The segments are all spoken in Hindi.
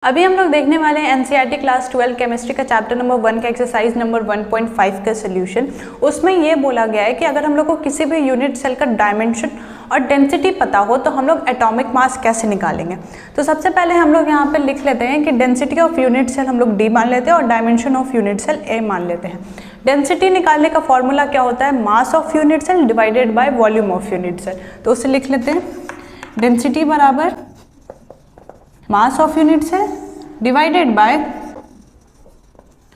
अभी हम लोग देखने वाले हैं एनसीईआरटी क्लास 12 केमिस्ट्री का चैप्टर नंबर 1 का एक्सरसाइज नंबर 1.5 का सोल्यूशन। उसमें ये बोला गया है कि अगर हम लोग को किसी भी यूनिट सेल का डायमेंशन और डेंसिटी पता हो तो हम लोग एटॉमिक मास कैसे निकालेंगे। तो सबसे पहले हम लोग यहाँ पे लिख लेते हैं कि डेंसिटी ऑफ यूनिट सेल हम लोग डी मान लेते हैं और डायमेंशन ऑफ यूनिट सेल ए मान लेते हैं। डेंसिटी निकालने का फॉर्मूला क्या होता है, mass of unit cell divided by volume of unit cell. तो उसे लिख लेते हैं डेंसिटी बराबर mass of unit cell divided by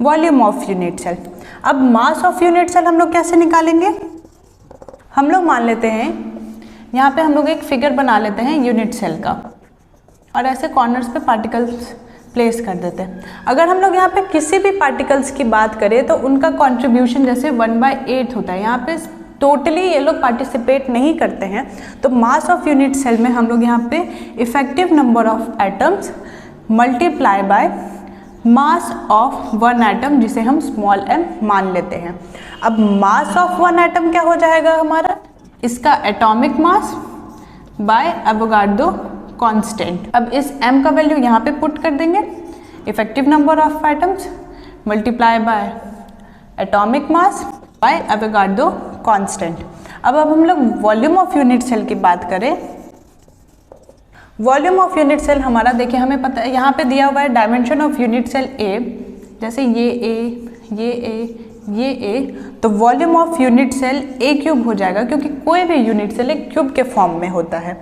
volume of unit cell. अब मास ऑफ यूनिट सेल हम लोग कैसे निकालेंगे, हम लोग मान लेते हैं यहाँ पे हम लोग एक फिगर बना लेते हैं यूनिट सेल का और ऐसे कॉर्नर्स पे पार्टिकल्स प्लेस कर देते हैं। अगर हम लोग यहाँ पे किसी भी पार्टिकल्स की बात करें तो उनका कॉन्ट्रीब्यूशन जैसे 1/8 होता है, यहाँ पे टोटली ये लोग पार्टिसिपेट नहीं करते हैं। तो मास ऑफ यूनिट सेल में हम लोग यहाँ पे effective number of atoms multiply by mass of one atom जिसे हम स्मॉल m मान लेते हैं। अब मास ऑफ वन एटम क्या हो जाएगा हमारा, इसका atomic mass by Avogadro constant. अब इस m का वैल्यू यहाँ पे पुट कर देंगे, effective number of atoms multiply by atomic mass by Avogadro constant. अब हम लोग वॉल्यूम ऑफ यूनिट सेल की बात करें, वॉल्यूम ऑफ यूनिट सेल हमारा देखिए हमें पता है यहाँ पे दिया हुआ है dimension of unit cell a, जैसे ये ए, तो volume of unit cell a cube हो जाएगा क्योंकि कोई भी यूनिट सेल एक क्यूब के फॉर्म में होता है।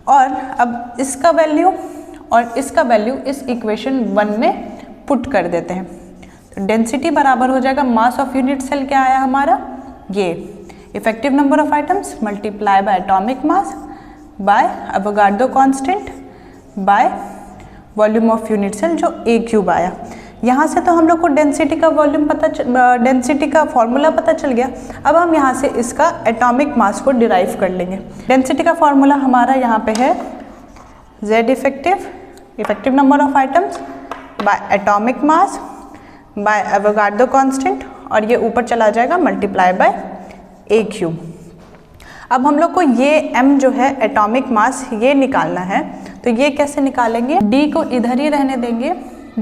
और अब इसका वैल्यू और इसका वैल्यू इस इक्वेशन 1 में पुट कर देते हैं। तो डेंसिटी बराबर हो जाएगा मास ऑफ यूनिट सेल क्या आया हमारा, ये effective number of items multiply by atomic mass by Avogadro constant by volume of unit cell जो ए क्यूब आया। यहाँ से तो हम लोग को डेंसिटी का डेंसिटी का फॉर्मूला पता चल गया। अब हम यहाँ से इसका एटॉमिक मास को डिराइव कर लेंगे। डेंसिटी का फॉर्मूला हमारा यहाँ पे है Z effective number of items bye atomic mass by Avogadro constant और ये ऊपर चला जाएगा मल्टीप्लाई बाय ए क्यूब। अब हम लोग को ये m जो है एटॉमिक मास ये निकालना है, तो ये कैसे निकालेंगे, d को इधर ही रहने देंगे।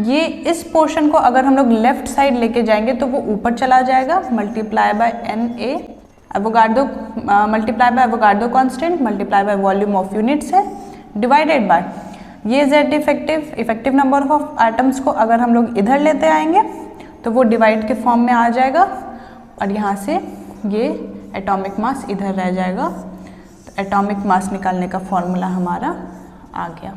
ये इस पोर्शन को अगर हम लोग लेफ्ट साइड लेके जाएंगे तो वो ऊपर चला जाएगा multiply by Na Avogadro multiply by Avogadro constant multiply by volume of unit cell divided by ये Z effective number of atoms को अगर हम लोग इधर लेते आएंगे तो वो डिवाइड के फॉर्म में आ जाएगा और यहाँ से ये एटॉमिक मास इधर रह जाएगा। तो एटॉमिक मास निकालने का फॉर्मूला हमारा आ गया।